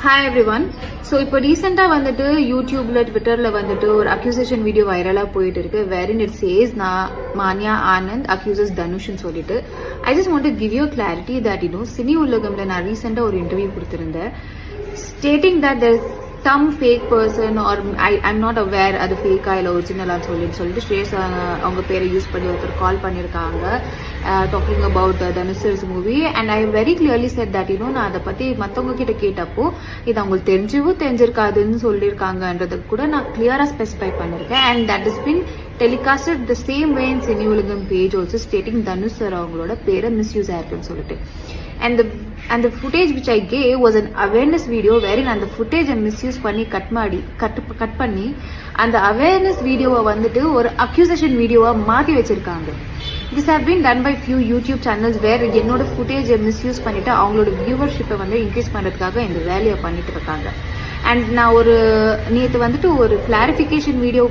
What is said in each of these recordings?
Hi everyone. So இப்போ ரீசெண்டா வந்துட்டு யூடியூப்ல ட்விட்டர்ல வந்துட்டு ஒரு அக்யூசேஷன் வீடியோ வைரலா போயிட்டு இருக்கு wherein it says மான்யா Anand accuses தனுஷ்னு சொல்லிட்டு I just want to give you a clarity that சினி உலகம்ல நான் ரீசெண்டா ஒரு இன்டர்வியூ கொடுத்திருந்தேன் stating that there's some fake person or I'm not aware அது ஃபேக்கா இல்ல ஒரிஜினலா சொல்லிட்டு ஸ்ரேஸ் அவங்க பேரை யூஸ் பண்ணி ஒருத்தர் கால் பண்ணிருக்காங்க talking about Dhanush's movie and I very clearly said that நான் அதை பத்தி மத்தவங்க கிட்ட கேட்டப்போ இது அவங்களுக்கு தெரிஞ்சிருக்காதுன்னு சொல்லியிருக்காங்கன்றதுக்கு கூட நான் கிளியரா ஸ்பெசிஃபை பண்ணிருக்கேன் and that is been telecasted the same way in Cine Ulagam page also stating Dhanush sir அவங்களோட பேரை மிஸ்யூஸ் ஆயிருக்குன்னு சொல்லிட்டு and the footage which I gave was an awareness video wherein அந்த footage misuse பண்ணி cut பண்ணி அந்த awareness வீடியோவை வந்துட்டு ஒரு accusation வீடியோவா மாத்தி வச்சிருக்காங்க. This have been done by few YouTube channels where என்னோட footage misuse பண்ணிட்டு அவங்களோட viewership வந்து இன்க்ரீஸ் பண்றதுக்காக இந்த வேலையை பண்ணிட்டு இருக்காங்க. அண்ட் நான் நேற்று வந்துட்டு ஒரு கிளாரிஃபிகேஷன் வீடியோ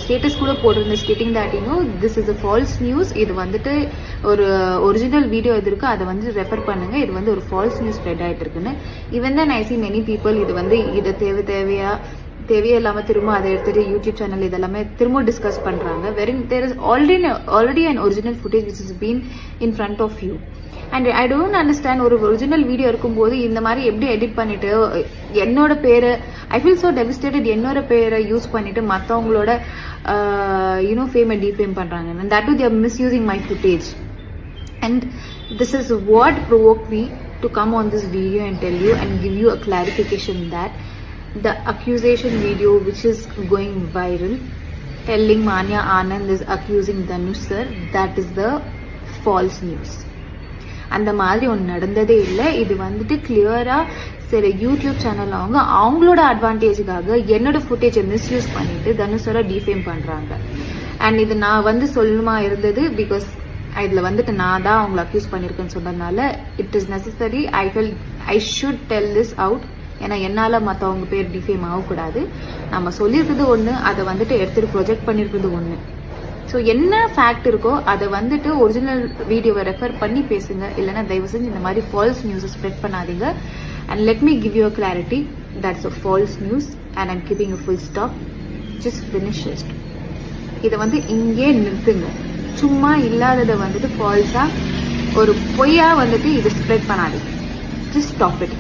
ஸ்டேட்டஸ் கூட போட்டிருந்தேன் stating that this is a false news இது வந்துட்டு ஒரு ஒரிஜினல் வீடியோ எது இருக்கு அதை வந்து ரெஃபர் பண்ணுங்க இது வந்து ஒரு ஃபால்ஸ் நியூஸ் ஸ்ப்ரெட் ஆயிட்டு இருக்குன்னு ஈவன் தான் ஐ சி மெனி பீப்புள் இதை தேவையில்லாம திரும்ப அதை எடுத்துட்டு யூடியூப் சேனல் இதெல்லாமே திரும்ப டிஸ்கஸ் பண்றாங்க very there is already an original footage which is been in front of you and I don't understand ஒரு ஒரிஜினல் வீடியோ இருக்கும்போது இந்த மாதிரி எப்படி எடிட் பண்ணிட்டு என்னோட பேரை ஐ ஃபீல் சோ டெவிஸ்டேட்டட் என்னோட பேரை யூஸ் பண்ணிட்டு மற்றவங்களோட ஃபேமை டிஃபேம் பண்றாங்க and that too they are misusing my footage and this is what provoked me to come on this video and tell you and give you a clarification that the accusation video which is going viral telling Manya Anand is accusing Dhanush sir that is the false news. அந்த மாதிரி ஒன்று நடந்ததே இல்லை இது வந்துட்டு கிளியரா சில YouTube channel அவங்களோட அட்வான்டேஜுக்காக என்னோட ஃபுட்டேஜை மிஸ்யூஸ் பண்ணிட்டு தனுஷரை டிஃபேம் பண்றாங்க அண்ட் இது நான் வந்து சொல்லணுமா இருந்தது பிகாஸ் இதுல வந்துட்டு நான் தான் அவங்களை அக்யூஸ் பண்ணிருக்கேன்னு சொன்னதுனால it is necessary I should tell this out ஏன்னா என்னால மற்றவங்க பேர் டிஃபேம் ஆகக்கூடாது நம்ம சொல்லியிருக்கிறது ஒன்று அதை வந்துட்டு எடுத்துட்டு ப்ரொஜெக்ட் பண்ணிருக்கிறது ஒன்று ஸோ என்ன ஃபேக்ட் இருக்கோ அதை வந்துட்டு ஒரிஜினல் வீடியோவை ரெஃபர் பண்ணி பேசுங்க இல்லைன்னா தயவு செஞ்சு இந்த மாதிரி ஃபால்ஸ் நியூஸை ஸ்ப்ரெட் பண்ணாதீங்க and let me give you a clarity that's a false news and I'm keeping a full stop just finish it இதை வந்து இங்கே நிறுத்துங்க சும்மா இல்லாததை வந்துட்டு ஃபால்ஸா ஒரு பொய்யா வந்துட்டு இதை ஸ்ப்ரெட் பண்ணாதீங்க ஜஸ்ட் ஸ்டாப் இட்